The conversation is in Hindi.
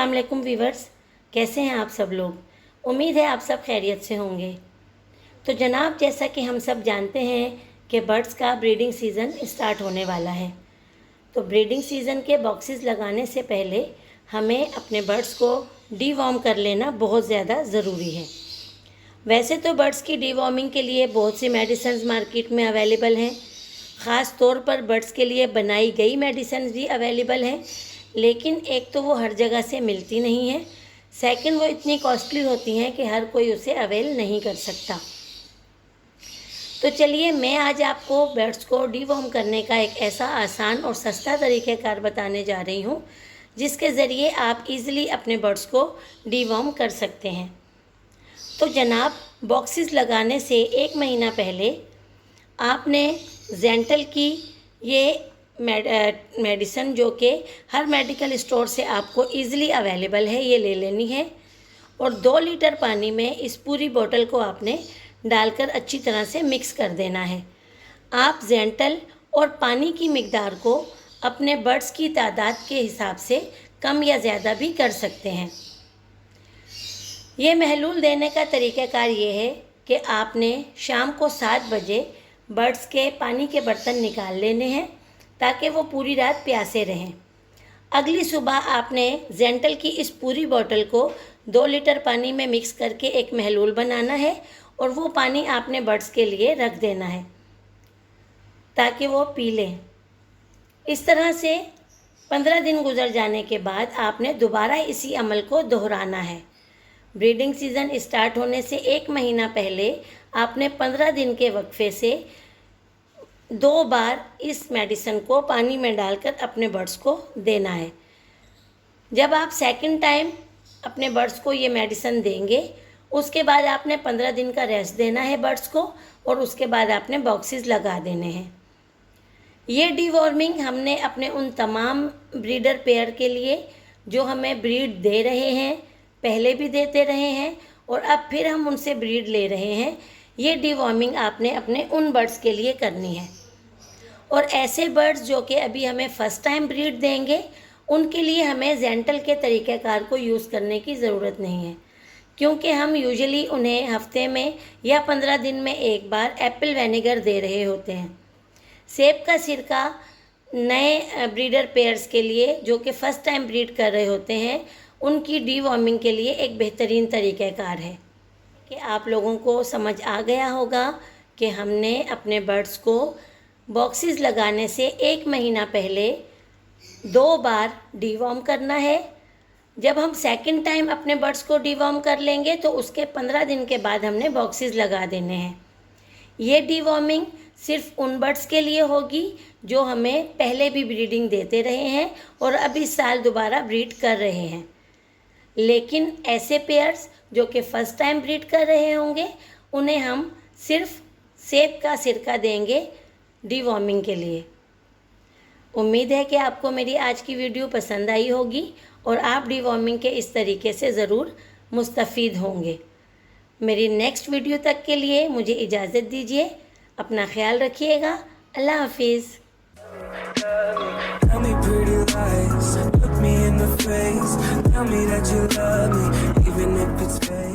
अस्सलाम वालेकुम वीवर्स, कैसे हैं आप सब लोग। उम्मीद है आप सब खैरियत से होंगे। तो जनाब, जैसा कि हम सब जानते हैं कि बर्ड्स का ब्रीडिंग सीज़न स्टार्ट होने वाला है। तो ब्रीडिंग सीज़न के बॉक्सेस लगाने से पहले हमें अपने बर्ड्स को डीवॉर्म कर लेना बहुत ज़्यादा ज़रूरी है। वैसे तो बर्ड्स की डीवॉर्मिंग के लिए बहुत सी मेडिसिन मार्केट में अवेलेबल हैं। ख़ास तौर पर बर्ड्स के लिए बनाई गई मेडिसिन भी अवेलेबल हैं, लेकिन एक तो वो हर जगह से मिलती नहीं है, सेकंड वो इतनी कॉस्टली होती हैं कि हर कोई उसे अवेल नहीं कर सकता। तो चलिए, मैं आज आपको बर्ड्स को डीवॉर्म करने का एक ऐसा आसान और सस्ता तरीक़ेकार बताने जा रही हूँ जिसके ज़रिए आप इजीली अपने बर्ड्स को डीवॉर्म कर सकते हैं। तो जनाब, बॉक्सेस लगाने से 1 महीना पहले आपने जेंटल की ये मेडिसिन, जो कि हर मेडिकल स्टोर से आपको इजीली अवेलेबल है, ये ले लेनी है और 2 लीटर पानी में इस पूरी बोतल को आपने डालकर अच्छी तरह से मिक्स कर देना है। आप जेंटल और पानी की मिकदार को अपने बर्ड्स की तादाद के हिसाब से कम या ज़्यादा भी कर सकते हैं। ये महलूल देने का तरीक़ाकार ये है कि आपने शाम को 7 बजे बर्ड्स के पानी के बर्तन निकाल लेने हैं ताकि वो पूरी रात प्यासे रहें। अगली सुबह आपने जेंटल की इस पूरी बोतल को 2 लीटर पानी में मिक्स करके एक महलूल बनाना है और वो पानी आपने बर्ड्स के लिए रख देना है ताकि वो पी लें। इस तरह से 15 दिन गुजर जाने के बाद आपने दोबारा इसी अमल को दोहराना है। ब्रीडिंग सीज़न स्टार्ट होने से 1 महीना पहले आपने 15 दिन के वक्फे से 2 बार इस मेडिसिन को पानी में डालकर अपने बर्ड्स को देना है। जब आप सेकंड टाइम अपने बर्ड्स को ये मेडिसिन देंगे, उसके बाद आपने 15 दिन का रेस्ट देना है बर्ड्स को और उसके बाद आपने बॉक्सेस लगा देने हैं। ये डीवॉर्मिंग हमने अपने उन तमाम ब्रीडर पेयर के लिए जो हमें ब्रीड दे रहे हैं, पहले भी देते रहे हैं और अब फिर हम उनसे ब्रीड ले रहे हैं, ये डीवॉर्मिंग आपने अपने उन बर्ड्स के लिए करनी है। और ऐसे बर्ड्स जो कि अभी हमें फ़र्स्ट टाइम ब्रीड देंगे, उनके लिए हमें जेंटल के तरीक़ेकार को यूज़ करने की ज़रूरत नहीं है, क्योंकि हम यूजुअली उन्हें हफ्ते में या 15 दिन में एक बार एप्पल विनेगर दे रहे होते हैं। सेब का सिरका नए ब्रीडर पेयर्स के लिए जो कि फ़र्स्ट टाइम ब्रीड कर रहे होते हैं, उनकी डीवॉर्मिंग के लिए एक बेहतरीन तरीक़ेकार है। कि आप लोगों को समझ आ गया होगा कि हमने अपने बर्ड्स को बॉक्सेस लगाने से 1 महीना पहले 2 बार डीवॉर्म करना है। जब हम सेकंड टाइम अपने बर्ड्स को डीवॉर्म कर लेंगे तो उसके 15 दिन के बाद हमने बॉक्सेस लगा देने हैं। ये डीवॉर्मिंग सिर्फ उन बर्ड्स के लिए होगी जो हमें पहले भी ब्रीडिंग देते रहे हैं और अब इस साल दोबारा ब्रीड कर रहे हैं। लेकिन ऐसे पेयर्स जो कि फ़र्स्ट टाइम ब्रीड कर रहे होंगे, उन्हें हम सिर्फ सेब का सिरका देंगे डीवॉर्मिंग के लिए। उम्मीद है कि आपको मेरी आज की वीडियो पसंद आई होगी और आप डीवॉर्मिंग के इस तरीके से ज़रूर मुस्तफ़ीद होंगे। मेरी नेक्स्ट वीडियो तक के लिए मुझे इजाज़त दीजिए। अपना ख्याल रखिएगा। अल्लाह हाफिज़। Tell me pretty lies, look me in the face, tell me that you love me, even if it's fake.